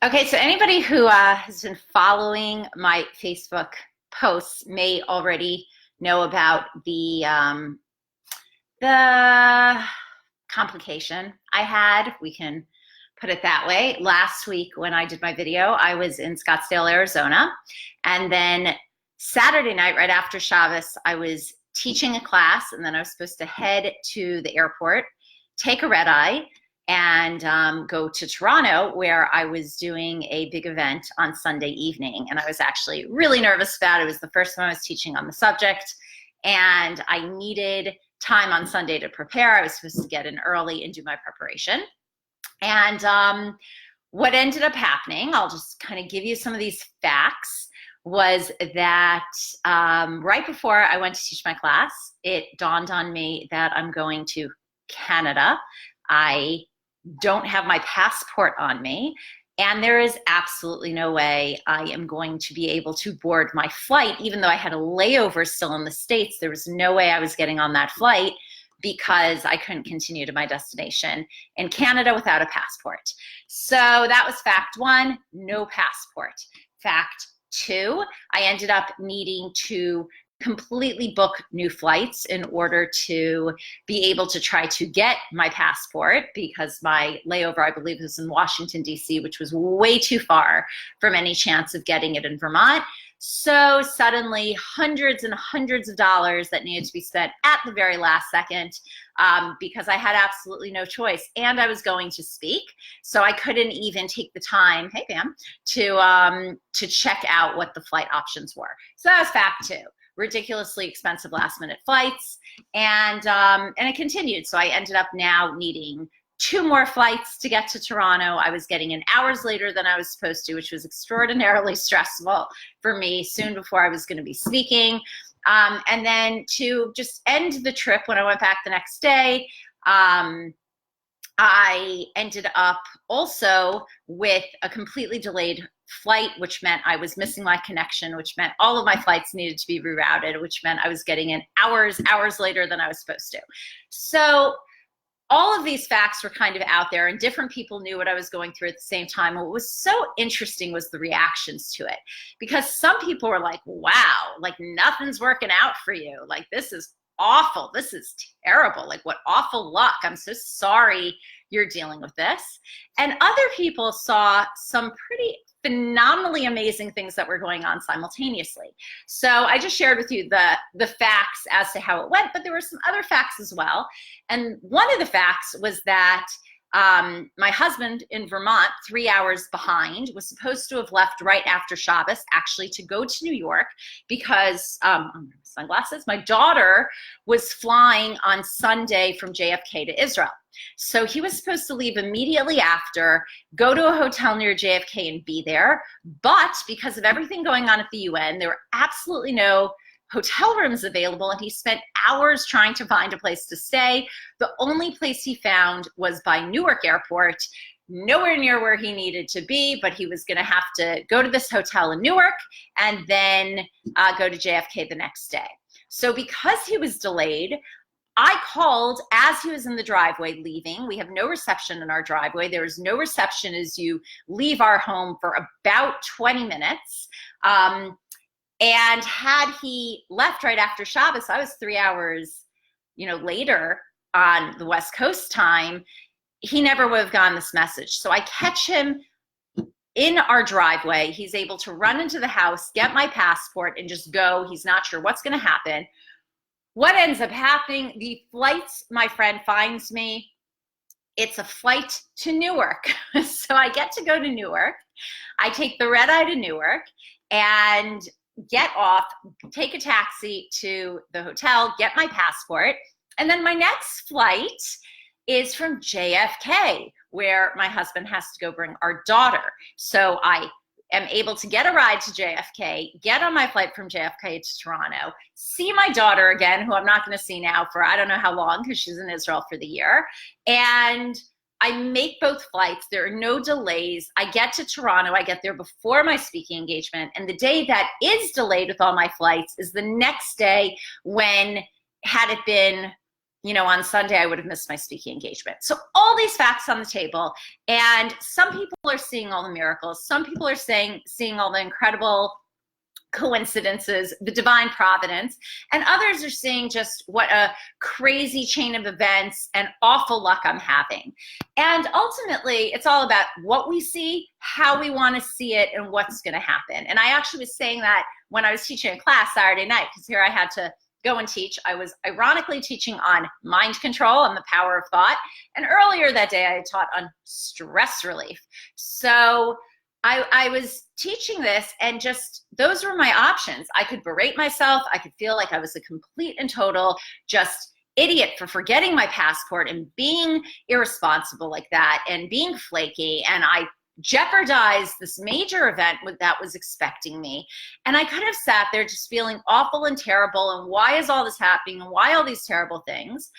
Okay, so anybody who has been following my Facebook posts may already know about the complication I had. We can put it that way. Last week when I did my video, I was in Scottsdale, Arizona, and then Saturday night, right after Shabbos, I was teaching a class, and then I was supposed to head to the airport, take a red eye, and go to Toronto, where I was doing a big event on Sunday evening. And I was actually really nervous about it. It was the first time I was teaching on the subject, and I needed time on Sunday to prepare. I was supposed to get in early and do my preparation. And what ended up happening, I'll just kind of give you some of these facts, was that right before I went to teach my class, it dawned on me that I'm going to Canada. I don't have my passport on me, and there is absolutely no way I am going to be able to board my flight. Even though I had a layover still in the States, there was no way I was getting on that flight because I couldn't continue to my destination in Canada without a passport. So that was fact one, no passport. Fact two, I ended up needing to completely book new flights in order to be able to try to get my passport, because my layover, I believe, was in Washington, D.C., which was way too far from any chance of getting it in Vermont. So suddenly hundreds and hundreds of dollars that needed to be spent at the very last second, because I had absolutely no choice, and I was going to speak, so I couldn't even take the time, hey Pam, to check out what the flight options were. So that was fact two. Ridiculously expensive last minute flights, and it continued. So I ended up now needing 2 more flights to get to Toronto. I was getting in hours later than I was supposed to, which was extraordinarily stressful for me soon before I was going to be speaking. And then to just end the trip, when I went back the next day, I ended up also with a completely delayed flight, which meant I was missing my connection, which meant all of my flights needed to be rerouted, which meant I was getting in hours later than I was supposed to. So all of these facts were kind of out there, and different people knew what I was going through at the same time. What was so interesting was the reactions to it, because some people were like, wow, like nothing's working out for you. Like, this is awful. This is terrible. Like, what awful luck. I'm so sorry you're dealing with this. And other people saw some pretty phenomenally amazing things that were going on simultaneously. So I just shared with you the facts as to how it went, but there were some other facts as well. And one of the facts was that my husband in Vermont, 3 hours behind, was supposed to have left right after Shabbos, actually, to go to New York because, sunglasses, my daughter was flying on Sunday from JFK to Israel. So he was supposed to leave immediately after, go to a hotel near JFK and be there. But because of everything going on at the UN, there were absolutely no hotel rooms available, and he spent hours trying to find a place to stay. The only place he found was by Newark Airport, nowhere near where he needed to be, but he was going to have to go to this hotel in Newark and then go to JFK the next day. So because he was delayed, I called as he was in the driveway leaving. We have no reception in our driveway. There is no reception as you leave our home for about 20 minutes. And had he left right after Shabbos, I was 3 hours, later on the West Coast time, he never would have gotten this message. So I catch him in our driveway. He's able to run into the house, get my passport, and just go. He's not sure what's going to happen. What ends up happening, the flights, my friend finds me, it's a flight to Newark. So I get to go to Newark. I take the red eye to Newark and get off, take a taxi to the hotel, get my passport. And then my next flight is from JFK, where my husband has to go bring our daughter. So I am able to get a ride to JFK, get on my flight from JFK to Toronto, see my daughter again, who I'm not going to see now for I don't know how long because she's in Israel for the year. And I make both flights. There are no delays. I get to Toronto. I get there before my speaking engagement. And the day that is delayed with all my flights is the next day, when, had it been on Sunday, I would have missed my speaking engagement. So all these facts on the table, and some people are seeing all the miracles. Some people are seeing all the incredible coincidences, the divine providence, and others are seeing just what a crazy chain of events and awful luck I'm having. And ultimately, it's all about what we see, how we want to see it, and what's going to happen. And I actually was saying that when I was teaching a class Saturday night, because here I had to go and teach. I was ironically teaching on mind control and the power of thought. And earlier that day, I had taught on stress relief. So I was teaching this, and just those were my options. I could berate myself. I could feel like I was a complete and total just idiot for forgetting my passport and being irresponsible like that and being flaky. And I jeopardized this major event that was expecting me. And I could have sat there just feeling awful and terrible. And why is all this happening? And why all these terrible things?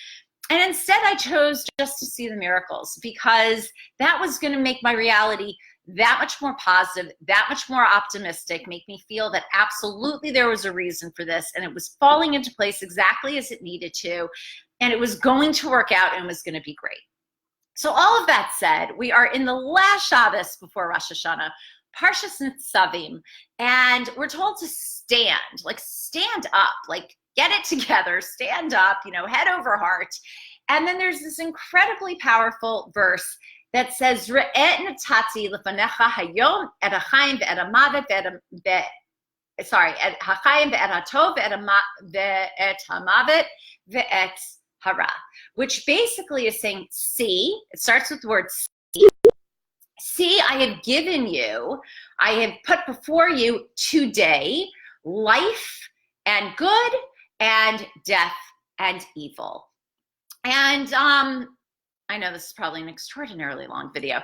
And instead, I chose just to see the miracles, because that was going to make my reality that much more positive, that much more optimistic, make me feel that absolutely there was a reason for this, and it was falling into place exactly as it needed to, and it was going to work out and was going to be great. So all of that said, we are in the last Shabbos before Rosh Hashanah, Parshas Nitzavim, and we're told to stand up, like get it together, stand up, head over heart. And then there's this incredibly powerful verse that says, Re'eh natati lefanecha hayom et hachayim ve'et hamavet et hachayim ve'et hatov ve'et hamavet ve'et hara, which basically is saying, see, it starts with the word see. See, I have given you, I have put before you today life and good and death and evil. And I know this is probably an extraordinarily long video,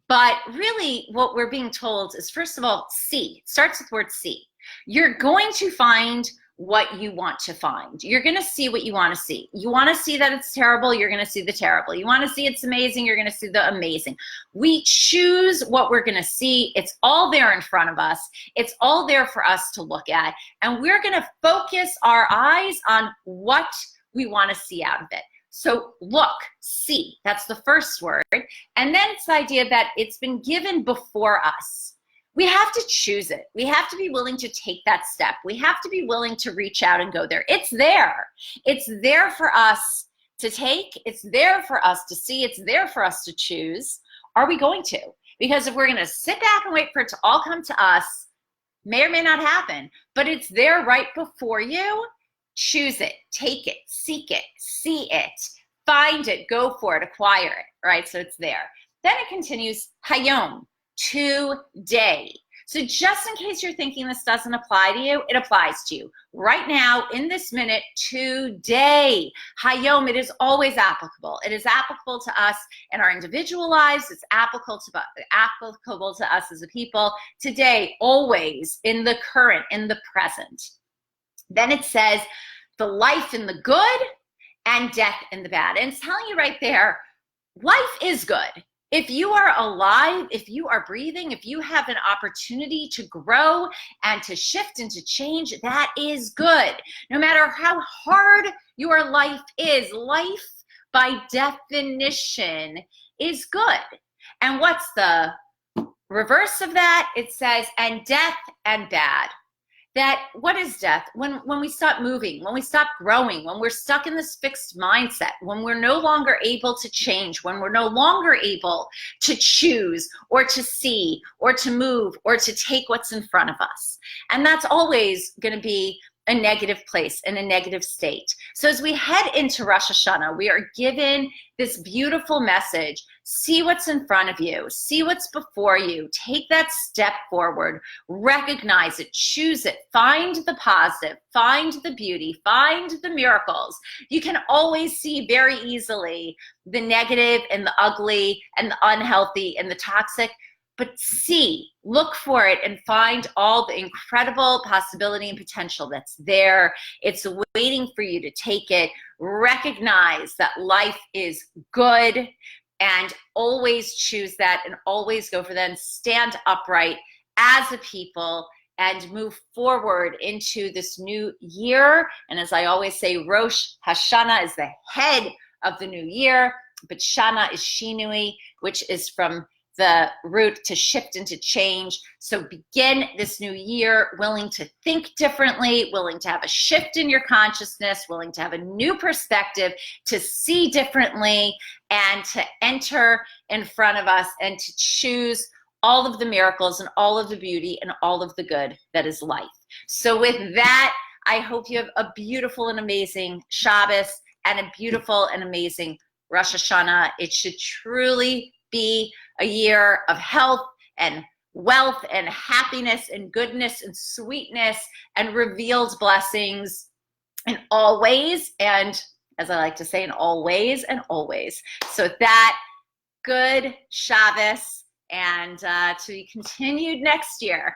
but really what we're being told is, first of all, see. It starts with the word see. You're going to find what you want to find. You're going to see what you want to see. You want to see that it's terrible, you're going to see the terrible. You want to see it's amazing, you're going to see the amazing. We choose what we're going to see. It's all there in front of us. It's all there for us to look at. And we're going to focus our eyes on what we want to see out of it. So look, see, that's the first word. And then it's the idea that it's been given before us. We have to choose it. We have to be willing to take that step. We have to be willing to reach out and go there. It's there. It's there for us to take. It's there for us to see. It's there for us to choose. Are we going to? Because if we're going to sit back and wait for it to all come to us, may or may not happen, but it's there right before you. Choose it, take it, seek it, see it, find it, go for it, acquire it, right? So it's there. Then it continues, hayom, today. So just in case you're thinking this doesn't apply to you, it applies to you. Right now, in this minute, today. Hayom, it is always applicable. It is applicable to us in our individual lives. It's applicable to us as a people. Today, always, in the current, in the present. Then it says the life in the good and death in the bad. And it's telling you right there, life is good. If you are alive, if you are breathing, if you have an opportunity to grow and to shift and to change, that is good. No matter how hard your life is, life by definition is good. And what's the reverse of that? It says, and death and bad. That what is death? When we stop moving, when we stop growing, when we're stuck in this fixed mindset, when we're no longer able to change, when we're no longer able to choose or to see or to move or to take what's in front of us. And that's always going to be a negative place and a negative state. So as we head into Rosh Hashanah, we are given this beautiful message. See what's in front of you. See what's before you. Take that step forward. Recognize it. Choose it. Find the positive. Find the beauty. Find the miracles. You can always see very easily the negative and the ugly and the unhealthy and the toxic. But see, look for it and find all the incredible possibility and potential that's there. It's waiting for you to take it. Recognize that life is good and always choose that and always go for that and stand upright as a people and move forward into this new year. And as I always say, Rosh Hashanah is the head of the new year, but Shana is Shinui, which is from the root to shift and to change. So begin this new year willing to think differently, willing to have a shift in your consciousness, willing to have a new perspective, to see differently, and to enter in front of us and to choose all of the miracles and all of the beauty and all of the good that is life. So with that, I hope you have a beautiful and amazing Shabbos and a beautiful and amazing Rosh Hashanah. It should truly be a year of health and wealth and happiness and goodness and sweetness and revealed blessings in all ways, and as I like to say, in all ways and always. So that, good Shabbos, and to be continued next year.